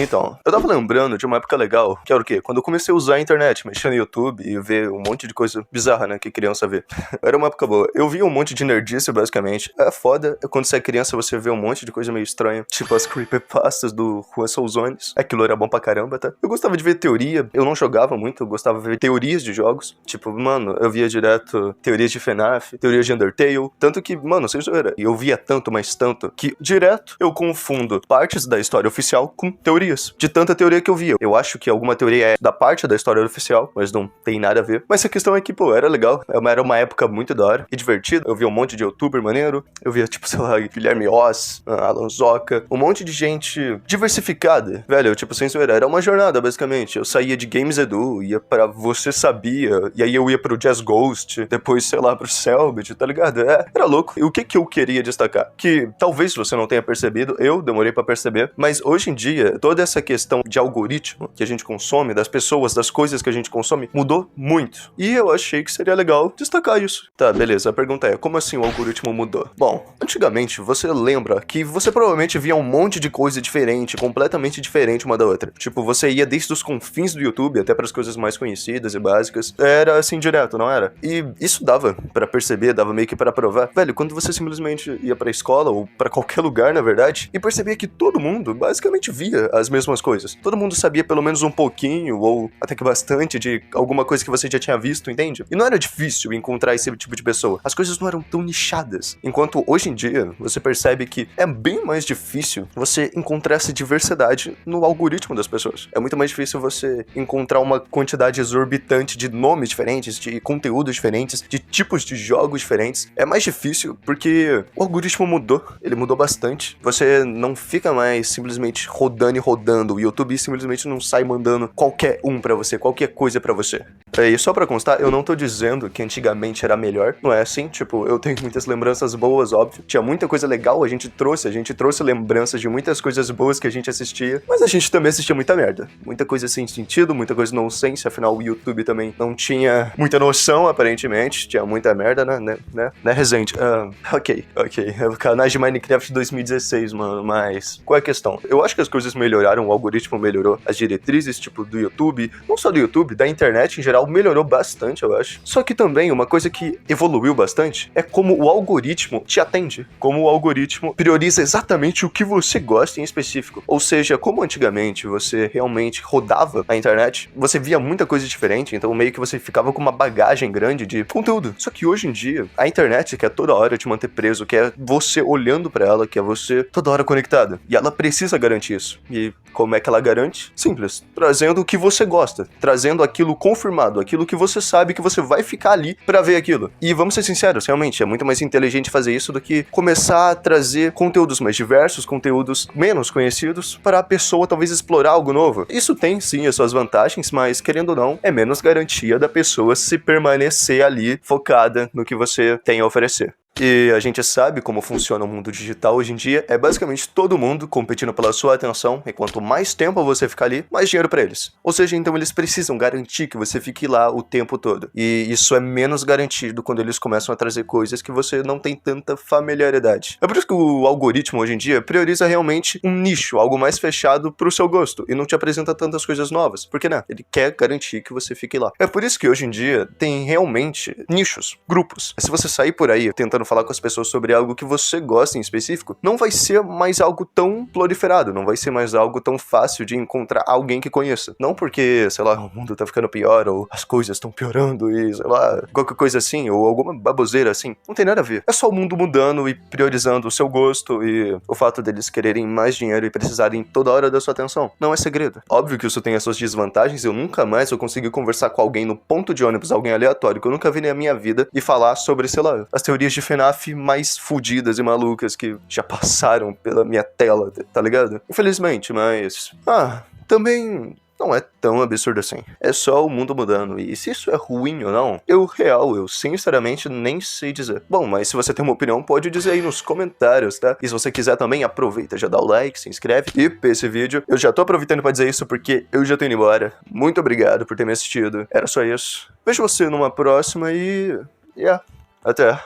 Então, eu tava lembrando de uma época legal, que era o quê? Quando eu comecei a usar a internet, mexer no YouTube e ver um monte de coisa bizarra, né, que criança vê. Era uma época boa. Eu via um monte de nerdice, basicamente. É foda, quando você é criança, você vê um monte de coisa meio estranha, tipo as creepypastas do Juan Souzones. Aquilo era bom pra caramba, tá? Eu gostava de ver teoria, eu não jogava muito, eu gostava de ver teorias de jogos. Tipo, mano, eu via direto teorias de FNAF, teorias de Undertale, tanto que, mano, sem zoeira, eu via tanto, mas tanto, que direto eu confundo partes da história oficial com teorias. De tanta teoria que eu via. Eu acho que alguma teoria é da parte da história oficial, mas não tem nada a ver. Mas a questão é que, pô, era legal. Era uma época muito da hora e divertida. Eu via um monte de youtuber maneiro. Eu via, tipo, sei lá, Guilherme Oz, Alan Zoca, um monte de gente diversificada. Velho, eu, tipo, sem zoeira, era uma jornada, basicamente. Eu saía de Games Edu, ia pra Você Sabia, e aí eu ia pro Jazz Ghost, depois, sei lá, pro Cellbit, tá ligado? Era louco. E o que eu queria destacar? Que talvez você não tenha percebido, eu demorei pra perceber, mas hoje em dia, toda essa questão de algoritmo que a gente consome, das pessoas, das coisas que a gente consome, mudou muito. E eu achei que seria legal destacar isso. Tá, beleza. A pergunta é, como assim o algoritmo mudou? Bom, antigamente, você lembra que você provavelmente via um monte de coisa diferente, completamente diferente uma da outra. Tipo, você ia desde os confins do YouTube até para as coisas mais conhecidas e básicas. Era assim direto, não era? E isso dava pra perceber, dava meio que pra provar. Velho, quando você simplesmente ia pra escola ou pra qualquer lugar, na verdade, e percebia que todo mundo basicamente via as mesmas coisas. Todo mundo sabia pelo menos um pouquinho, ou até que bastante, de alguma coisa que você já tinha visto, entende? E não era difícil encontrar esse tipo de pessoa. As coisas não eram tão nichadas. Enquanto hoje em dia, você percebe que é bem mais difícil você encontrar essa diversidade no algoritmo das pessoas. É muito mais difícil você encontrar uma quantidade exorbitante de nomes diferentes, de conteúdos diferentes, de tipos de jogos diferentes. É mais difícil porque o algoritmo mudou. Ele mudou bastante. Você não fica mais simplesmente rodando e rodando. O YouTube simplesmente não sai mandando qualquer um pra você, qualquer coisa pra você. E só pra constar, eu não tô dizendo que antigamente era melhor. Não é assim, tipo, eu tenho muitas lembranças boas, óbvio. Tinha muita coisa legal, a gente trouxe lembranças de muitas coisas boas que a gente assistia. Mas a gente também assistia muita merda. Muita coisa sem sentido, muita coisa nonsense. Afinal, o YouTube também não tinha muita noção, aparentemente. Tinha muita merda, né, Resende? Ok. Canais de Minecraft 2016, mano, mas qual é a questão? Eu acho que as coisas melhoraram, o algoritmo melhorou, as diretrizes, tipo, do YouTube, não só do YouTube, da internet em geral, melhorou bastante, eu acho. Só que também, uma coisa que evoluiu bastante é como o algoritmo te atende, como o algoritmo prioriza exatamente o que você gosta em específico. Ou seja, como antigamente você realmente rodava a internet, você via muita coisa diferente, então meio que você ficava com uma bagagem grande de conteúdo. Só que hoje em dia, a internet quer toda hora te manter preso, quer você olhando pra ela, quer você toda hora conectado. E ela precisa garantir isso. E como é que ela garante? Simples. Trazendo o que você gosta. Trazendo aquilo confirmado. Aquilo que você sabe que você vai ficar ali pra ver aquilo. E vamos ser sinceros, realmente, é muito mais inteligente fazer isso do que começar a trazer conteúdos mais diversos, conteúdos menos conhecidos, para a pessoa talvez explorar algo novo. Isso tem, sim, as suas vantagens, mas, querendo ou não, é menos garantia da pessoa se permanecer ali focada no que você tem a oferecer. E a gente sabe como funciona o mundo digital hoje em dia, é basicamente todo mundo competindo pela sua atenção, e quanto mais tempo você ficar ali, mais dinheiro pra eles. Ou seja, então eles precisam garantir que você fique lá o tempo todo. E isso é menos garantido quando eles começam a trazer coisas que você não tem tanta familiaridade. É por isso que o algoritmo hoje em dia prioriza realmente um nicho, algo mais fechado pro seu gosto, e não te apresenta tantas coisas novas, porque né, ele quer garantir que você fique lá. É por isso que hoje em dia tem realmente nichos, grupos. Se você sair por aí tentando falar com as pessoas sobre algo que você gosta em específico, não vai ser mais algo tão proliferado, não vai ser mais algo tão fácil de encontrar alguém que conheça. Não porque, sei lá, o mundo tá ficando pior, ou as coisas estão piorando e, sei lá, qualquer coisa assim, ou alguma baboseira assim. Não tem nada a ver. É só o mundo mudando e priorizando o seu gosto e o fato deles quererem mais dinheiro e precisarem toda hora da sua atenção. Não é segredo. Óbvio que isso tem as suas desvantagens, eu nunca mais vou conseguir conversar com alguém no ponto de ônibus, alguém aleatório que eu nunca vi na minha vida, e falar sobre, sei lá, as teorias de FNAF mais fudidas e malucas que já passaram pela minha tela, tá ligado? Infelizmente, mas... também não é tão absurdo assim. É só o mundo mudando. E se isso é ruim ou não, eu sinceramente nem sei dizer. Bom, mas se você tem uma opinião, pode dizer aí nos comentários, tá? E se você quiser também, aproveita, já dá o like, se inscreve. E pra esse vídeo, eu já tô aproveitando pra dizer isso porque eu já tô indo embora. Muito obrigado por ter me assistido. Era só isso. Vejo você numa próxima e... até.